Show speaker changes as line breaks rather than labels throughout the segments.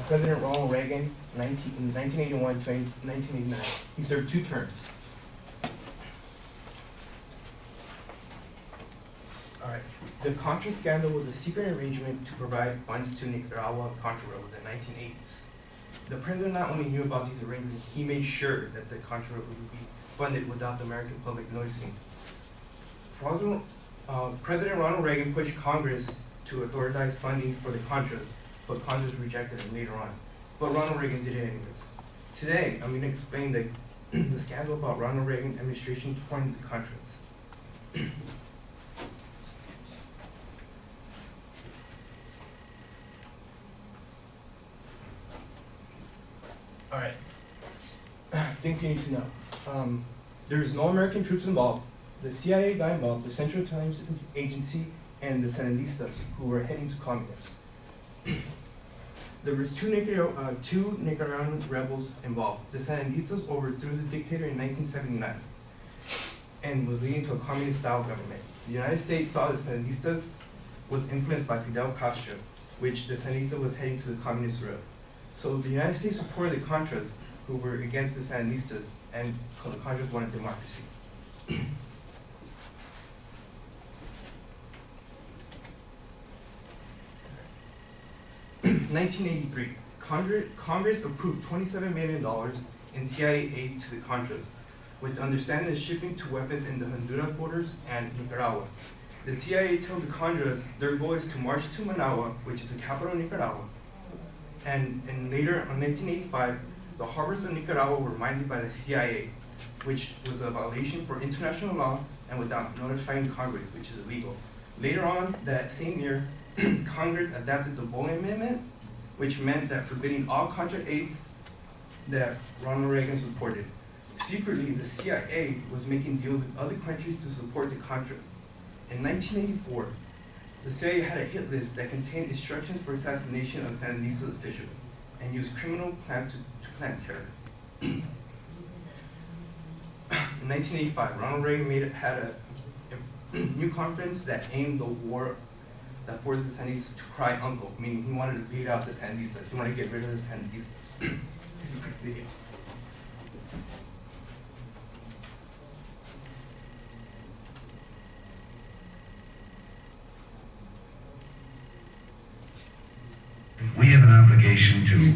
President Ronald Reagan, 1981 to 1989. He served 2 terms. All right. The Contra scandal was a secret arrangement to provide funds to Nicaragua Contra rebels in the 1980s. The president not only knew about these arrangements, he made sure that the Contra would be funded without the American public noticing. President Ronald Reagan pushed Congress to authorize funding for the Contras, but Congress rejected it later on. But Ronald Reagan did it anyways. Today, I'm going to explain the scandal about Ronald Reagan administration funding the Contras. All right. Things you need to know. There is no American troops involved. The CIA got involved, the Central Intelligence Agency, and the Sandinistas, who were heading to communists. There was two Nicaraguan rebels involved. The Sandinistas overthrew the dictator in 1979 and was leading to a communist-style government. The United States saw the Sandinistas was influenced by Fidel Castro, which the Sandinista was heading to the communist road. So the United States supported the Contras, who were against the Sandinistas, and the Contras wanted democracy. 1983, Congress approved $27 million in CIA aid to the Contras, with the understanding of shipping to weapons in the Honduras borders and Nicaragua. The CIA told the Contras their goal is to march to Managua, which is the capital of Nicaragua, and later, in 1985, the harbors of Nicaragua were minded by the CIA, which was a violation for international law and without notifying Congress, which is illegal. Later on that same year, Congress adopted the Bolin Amendment, which meant that forbidding all Contra aids that Ronald Reagan supported. Secretly, the CIA was making deals with other countries to support the Contras. In 1984, the CIA had a hit list that contained instructions for assassination of Sandinista officials and used criminal plans to plan terror. In 1985, Ronald Reagan had a new conference that aimed the war that forced the Sandinistas to cry uncle, meaning he wanted to beat out the Sandinistas. He wanted to get rid of the Sandinistas. Here's a quick video.
We have an obligation to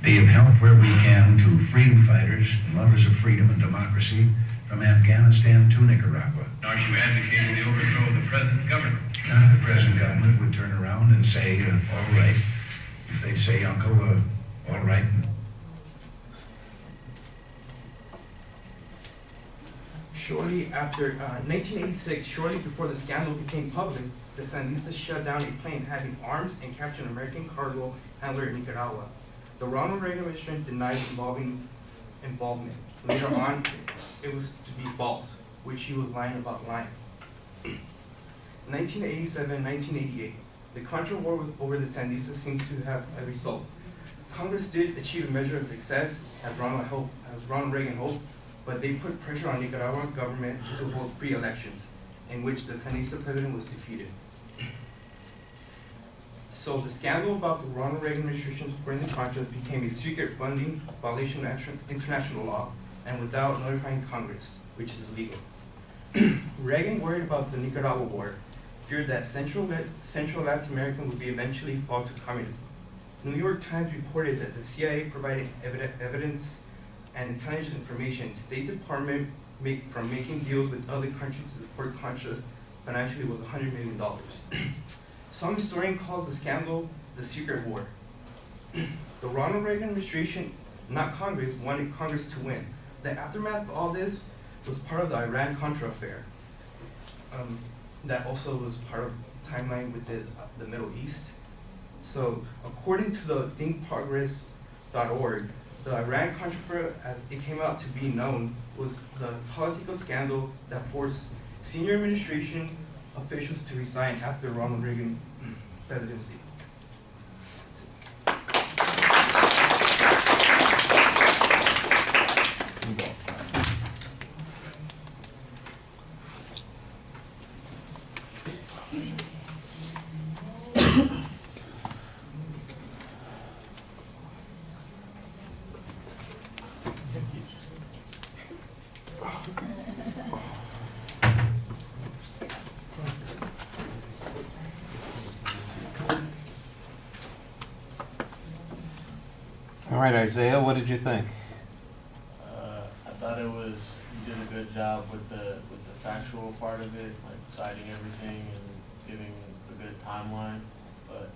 be of help where we can to freedom fighters and lovers of freedom and democracy from Afghanistan to Nicaragua.
Are you advocating the overthrow of the present government?
Now, the present government would turn around and say, all right. If they say, Uncle, all right.
Shortly after 1986, shortly before the scandal became public, the Sandinistas shut down a plane having arms and captured an American cargo handler in Nicaragua. The Ronald Reagan administration denied involvement. Later on, it was to be false, which he was lying about lying. 1987, 1988, the Contra war over the Sandinistas seemed to have a result. Congress did achieve a measure of success, as Ronald Reagan hoped, but they put pressure on Nicaraguan government to hold free elections, in which the Sandinista president was defeated. So the scandal about the Ronald Reagan administration supporting the Contras became a secret funding violation of international law and without notifying Congress, which is illegal. Reagan, worried about the Nicaragua war, feared that Central Latin America would be eventually fall to communism. New York Times reported that the CIA provided evidence and intelligence information. State Department from making deals with other countries to support Contras financially was $100 million. Some historian calls the scandal the secret war. The Ronald Reagan administration, not Congress, wanted Congress to win. The aftermath of all this was part of the Iran-Contra affair. That also was part of the timeline with the Middle East. So according to the thinkprogress.org, the Iran-Contra affair, as it came out to be known, was the political scandal that forced senior administration officials to resign after Ronald Reagan presidency.
right, Isaiah, what did you think?
I thought you did a good job with the factual part of it, like citing everything and giving a good timeline. But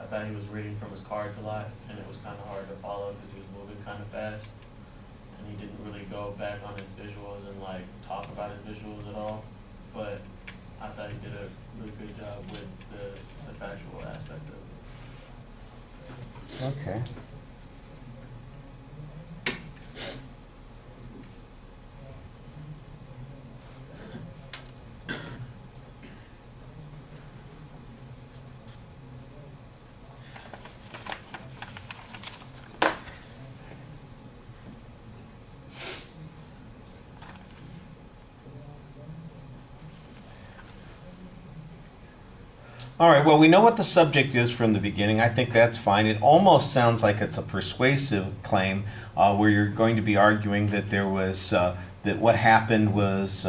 I thought he was reading from his cards a lot, and it was kind of hard to follow because he was moving kind of fast, and he didn't really go back on his visuals and like talk about his visuals at all. But I thought he did a really good job with the factual aspect of it.
Okay. All right, well, we know what the subject is from the beginning. I think that's fine. It almost sounds like it's a persuasive claim where you're going to be arguing that there was, that what happened was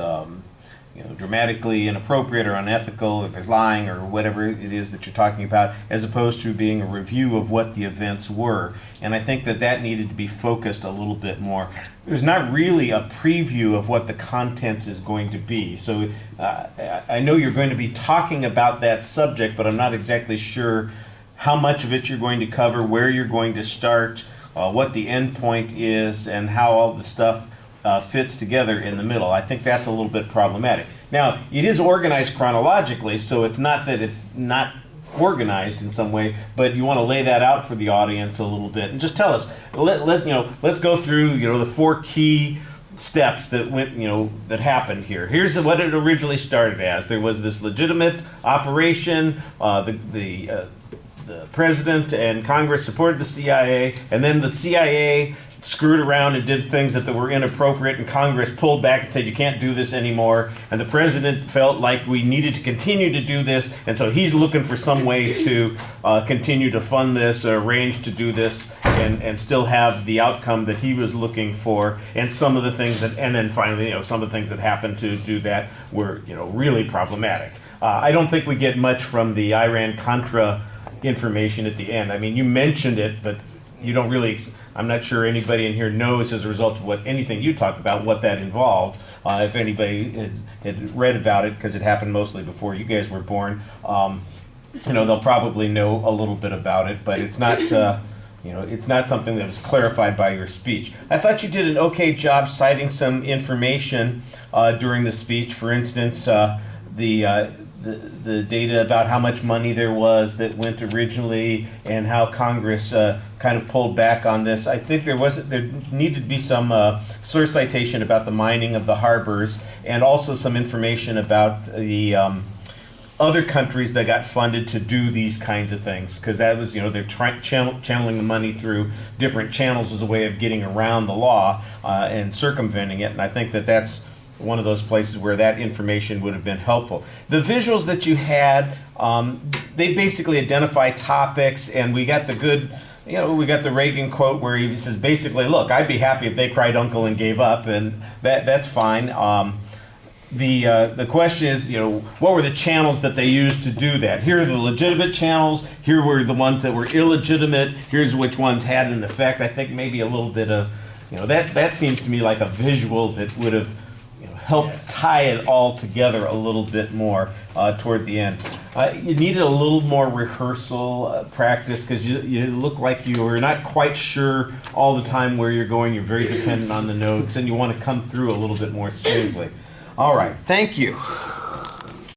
dramatically inappropriate or unethical, or there's lying or whatever it is that you're talking about, as opposed to being a review of what the events were. And I think that that needed to be focused a little bit more. There's not really a preview of what the contents is going to be. So I know you're going to be talking about that subject, but I'm not exactly sure how much of it you're going to cover, where you're going to start, what the end point is, and how all the stuff fits together in the middle. I think that's a little bit problematic. Now, it is organized chronologically, so it's not that it's not organized in some way, but you want to lay that out for the audience a little bit and just tell us. Let's go through the four key steps that went that happened here. Here's what it originally started as. There was this legitimate operation. The president and Congress supported the CIA, and then the CIA screwed around and did things that were inappropriate, and Congress pulled back and said you can't do this anymore, and the president felt like we needed to continue to do this, and so he's looking for some way to continue to fund this or arrange to do this and still have the outcome that he was looking for. And some of the things that, and then finally, some of the things that happened to do that were really problematic. I don't think we get much from the Iran-Contra information at the end. I mean, you mentioned it, but you don't really, I'm not sure anybody in here knows as a result of anything you talked about, what that involved. If anybody had read about it, because it happened mostly before you guys were born, they'll probably know a little bit about it, but it's not, it's not something that was clarified by your speech. I thought you did an okay job citing some information during the speech. For instance, the data about how much money there was that went originally and how Congress kind of pulled back on this. I think there needed to be some source citation about the mining of the harbors, and also some information about the other countries that got funded to do these kinds of things, because that was, they're channeling the money through different channels as a way of getting around the law and circumventing it. And I think that that's one of those places where that information would have been helpful. The visuals that you had, they basically identify topics, and we got the good, we got the Reagan quote where he says basically, look, I'd be happy if they cried uncle and gave up, and that's fine. The question is, what were the channels that they used to do that? Here are the legitimate channels. Here were the ones that were illegitimate. Here's which ones had an effect. I think maybe a little bit of, that seems to me like a visual that would have help tie it all together a little bit more toward the end. You needed a little more rehearsal practice, because you look like you were not quite sure all the time where you're going. You're very dependent on the notes, and you want to come through a little bit more smoothly. All right, thank you.